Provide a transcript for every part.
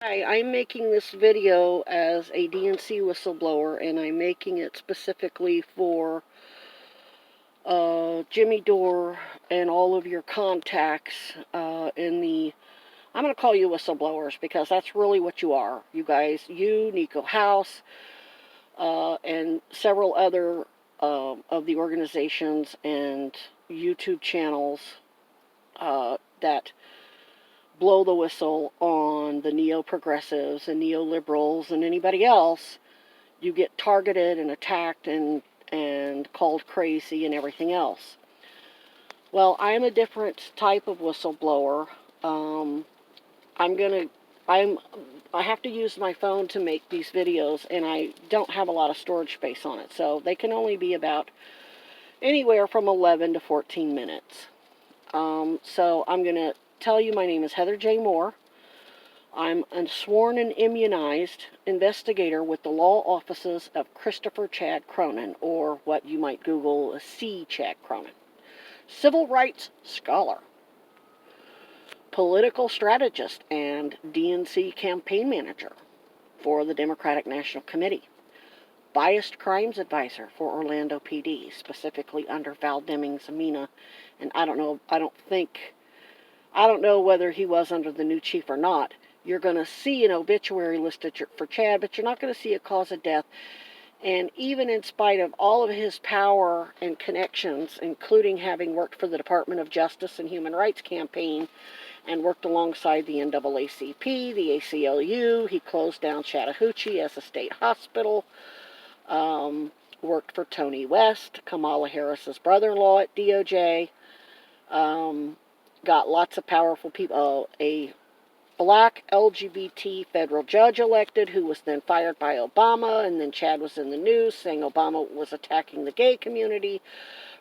Hi, I'm making this video as a DNC whistleblower, and I'm making it specifically for Jimmy Dore and all of your contacts I'm going to call you whistleblowers because that's really what you are. You guys, Niko House, and several other of the organizations and YouTube channels that blow the whistle on the neo-progressives and neoliberals and anybody else. You get targeted and attacked and called crazy and everything else. Well, I'm a different type of whistleblower. I have to use my phone to make these videos, and I don't have a lot of storage space on it, so they can only be about anywhere from 11 to 14 minutes. So I'm going to tell you my name is Heather J. Moore. I'm a sworn and immunized investigator with the law offices of Christopher Chad Cronin, or what you might Google C. Chad Cronin. Civil rights scholar, political strategist, and DNC campaign manager for the Democratic National Committee. Biased crimes advisor for Orlando PD, specifically under Val Demings, Amina, and I don't know whether he was under the new chief or not. You're going to see an obituary listed for Chad, but you're not going to see a cause of death. And even in spite of all of his power and connections, including having worked for the Department of Justice and Human Rights campaign and worked alongside the NAACP, the ACLU, he closed down Chattahoochee as a state hospital, worked for Tony West, Kamala Harris's brother-in-law at DOJ, got lots of powerful people, a black LGBT federal judge elected who was then fired by Obama, and then Chad was in the news saying Obama was attacking the gay community,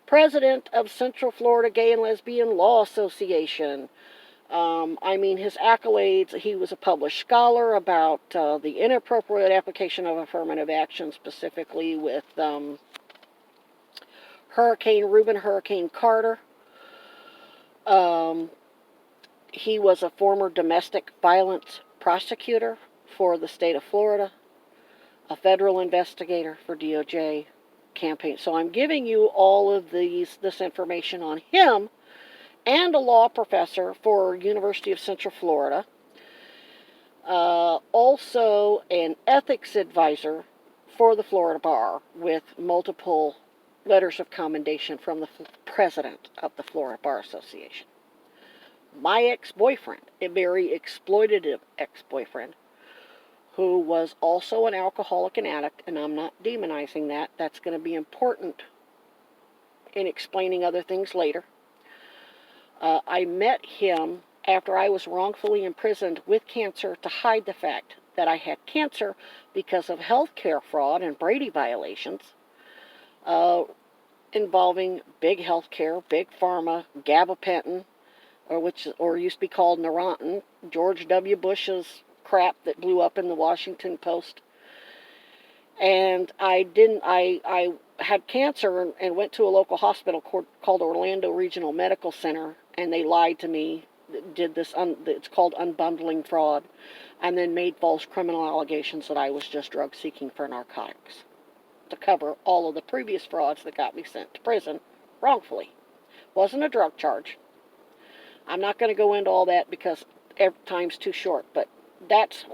president of Central Florida Gay and Lesbian Law Association. His accolades, he was a published scholar about the inappropriate application of affirmative action, specifically with Hurricane Carter. He was a former domestic violence prosecutor for the state of Florida, a federal investigator for DOJ campaign. So I'm giving you all of this information on him, and a law professor for University of Central Florida. Also an ethics advisor for the Florida Bar with multiple letters of commendation from the president of the Florida Bar Association. My ex-boyfriend, a very exploitative ex-boyfriend, who was also an alcoholic and addict, and I'm not demonizing that. That's going to be important in explaining other things later. I met him after I was wrongfully imprisoned with cancer to hide the fact that I had cancer because of health care fraud and Brady violations involving big health care, big pharma, gabapentin, or used to be called Neurontin, George W. Bush's crap that blew up in the Washington Post. And I had cancer and went to a local hospital called Orlando Regional Medical Center, and they lied to me, did this, it's called unbundling fraud, and then made false criminal allegations that I was just drug seeking for narcotics to cover all of the previous frauds that got me sent to prison wrongfully. Wasn't a drug charge. I'm not going to go into all that because time's too short, but that's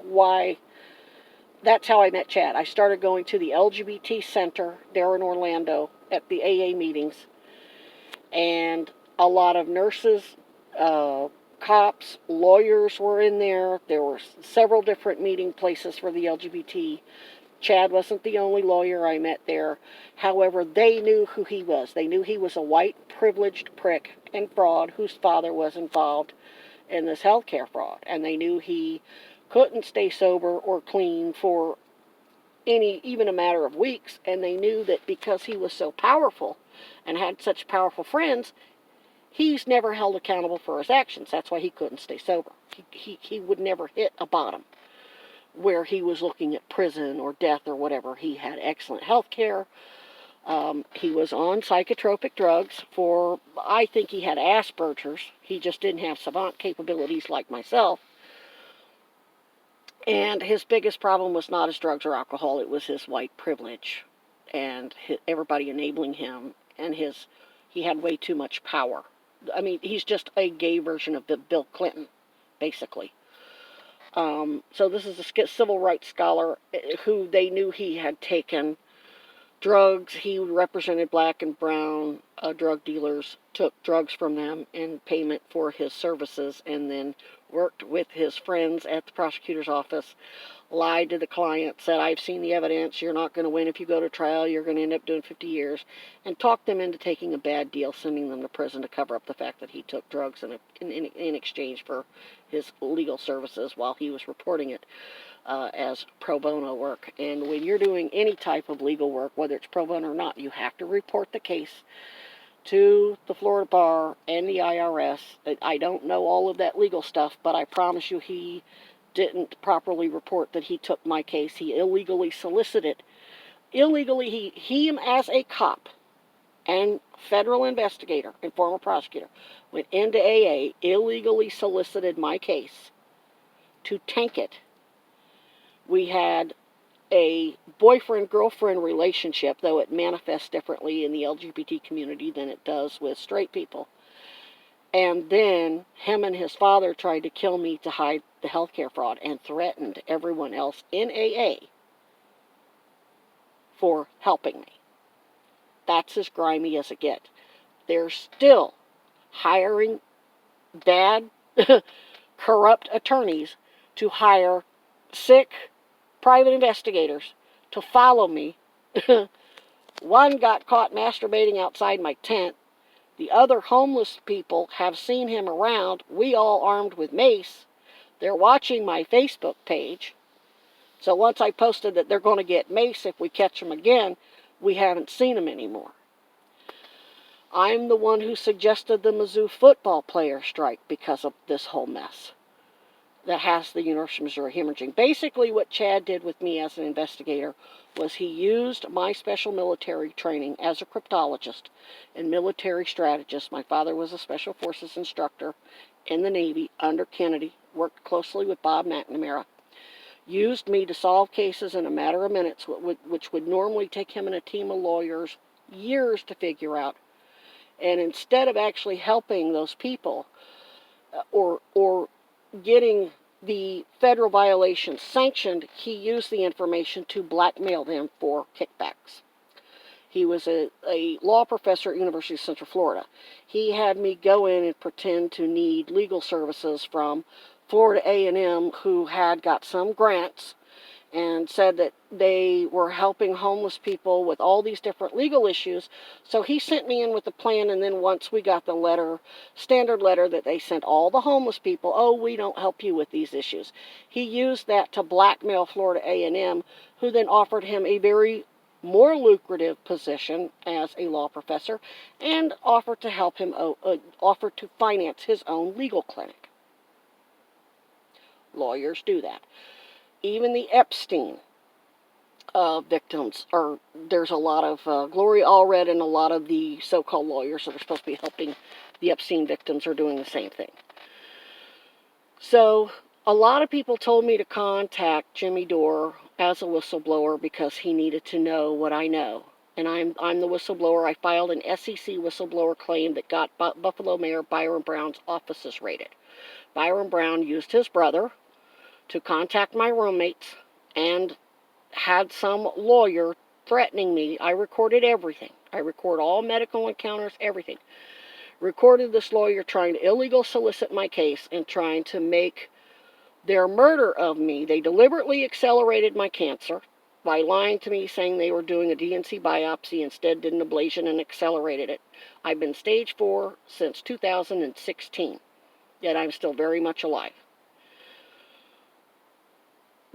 how I met Chad. I started going to the LGBT Center there in Orlando at the AA meetings, and a lot of nurses, cops, lawyers were in there. There were several different meeting places for the LGBT. Chad wasn't the only lawyer I met there. However, they knew who he was. They knew he was a white, privileged prick and fraud whose father was involved in this healthcare fraud. And they knew he couldn't stay sober or clean for even a matter of weeks. And they knew that because he was so powerful and had such powerful friends, he's never held accountable for his actions. That's why he couldn't stay sober. He would never hit a bottom where he was looking at prison or death or whatever. He had excellent health care. He was on psychotropic drugs I think he had Asperger's. He just didn't have savant capabilities like myself. And his biggest problem was not his drugs or alcohol, it was his white privilege and everybody enabling him, and he had way too much power. I mean, he's just a gay version of Bill Clinton, basically. So this is a civil rights scholar who they knew he had taken drugs. He represented black and brown drug dealers, took drugs from them in payment for his services, and then worked with his friends at the prosecutor's office, lied to the client, said, I've seen the evidence, you're not going to win if you go to trial, you're going to end up doing 50 years, and talked them into taking a bad deal, sending them to prison to cover up the fact that he took drugs in exchange for his legal services while he was reporting it as pro bono work. And when you're doing any type of legal work, whether it's pro bono or not, you have to report the case to the Florida Bar and the IRS. I don't know all of that legal stuff, but I promise you he didn't properly report that he took my case. He illegally solicited. He as a cop and federal investigator and former prosecutor, went into AA, illegally solicited my case to tank it. We had a boyfriend-girlfriend relationship, though it manifests differently in the LGBT community than it does with straight people. And then him and his father tried to kill me to hide the healthcare fraud and threatened everyone else in AA for helping me. That's as grimy as it gets. They're still hiring bad, corrupt attorneys to hire sick private investigators to follow me. One got caught masturbating outside my tent. The other homeless people have seen him around, we all armed with mace. They're watching my Facebook page. So once I posted that they're going to get mace if we catch them again, we haven't seen them anymore. I'm the one who suggested the Mizzou football player strike because of this whole mess that has the University of Missouri hemorrhaging. Basically what Chad did with me as an investigator was he used my special military training as a cryptologist and military strategist. My father was a special forces instructor in the Navy under Kennedy, worked closely with Bob McNamara, used me to solve cases in a matter of minutes, which would normally take him and a team of lawyers years to figure out. And instead of actually helping those people or getting the federal violations sanctioned, he used the information to blackmail them for kickbacks. He was a law professor at University of Central Florida. He had me go in and pretend to need legal services from Florida A&M, who had got some grants, and said that they were helping homeless people with all these different legal issues. So he sent me in with a plan, and then once we got the letter, standard letter that they sent all the homeless people, oh, we don't help you with these issues. He used that to blackmail Florida A&M, who then offered him a very more lucrative position as a law professor and offered to help him, offered to finance his own legal clinic. Lawyers do that. Even the Epstein victims, there's a lot of Gloria Allred and a lot of the so-called lawyers that are supposed to be helping the Epstein victims are doing the same thing. So a lot of people told me to contact Jimmy Dore as a whistleblower because he needed to know what I know. And I'm the whistleblower. I filed an SEC whistleblower claim that got Buffalo Mayor Byron Brown's offices raided. Byron Brown used his brother to contact my roommates and had some lawyer threatening me. I recorded everything. I record all medical encounters, everything. Recorded this lawyer trying to illegal solicit my case and trying to make their murder of me. They deliberately accelerated my cancer by lying to me, saying they were doing a DNC biopsy, instead did an ablation and accelerated it. I've been stage 4 since 2016, yet I'm still very much alive.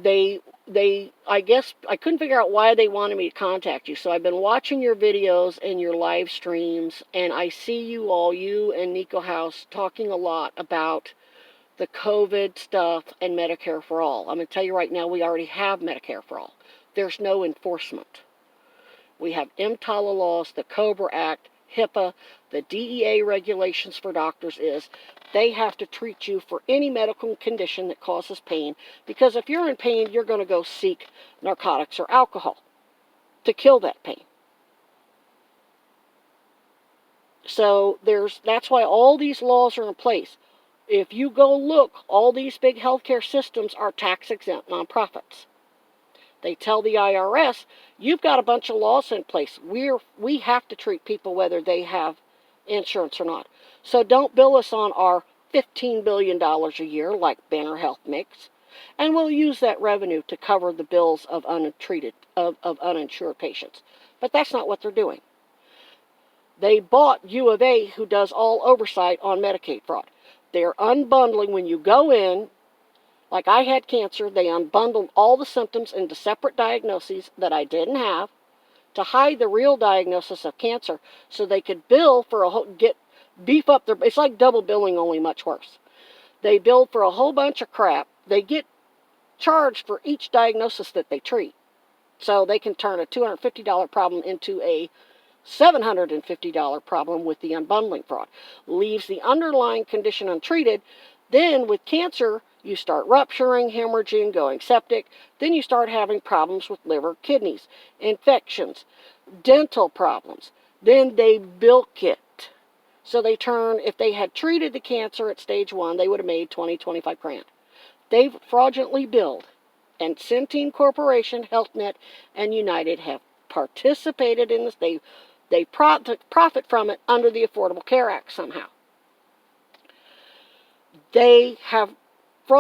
I guess I couldn't figure out why they wanted me to contact you. So I've been watching your videos and your live streams, and I see you all, you and Niko House, talking a lot about the COVID stuff and Medicare for all. I'm going to tell you right now, we already have Medicare for all. There's no enforcement. We have EMTALA laws, the COBRA Act, HIPAA, the DEA regulations for doctors is They have to treat you for any medical condition that causes pain, because if you're in pain, you're going to go seek narcotics or alcohol to kill that pain. So that's why all these laws are in place. If you go look, all these big healthcare systems are tax-exempt nonprofits. They tell the IRS, you've got a bunch of laws in place. We have to treat people whether they have insurance or not. So don't bill us on our $15 billion a year like Banner Health makes, and we'll use that revenue to cover the bills of uninsured patients. But that's not what they're doing. They bought U of A, who does all oversight on Medicaid fraud. They're unbundling when you go in. Like I had cancer, they unbundled all the symptoms into separate diagnoses that I didn't have to hide the real diagnosis of cancer, so they could bill for beef up their. It's like double billing, only much worse. They billed for a whole bunch of crap. They get charged for each diagnosis that they treat, so they can turn a $250 problem into a $750 problem with the unbundling fraud. Leaves the underlying condition untreated. Then with cancer, you start rupturing, hemorrhaging, going septic. Then you start having problems with liver, kidneys, infections, dental problems. Then they bilk it. So they turn, if they had treated the cancer at stage 1, they would have made 25 grand. They've fraudulently billed. And Centene Corporation, HealthNet, and United have participated in this. They profit from it under the Affordable Care Act somehow. They have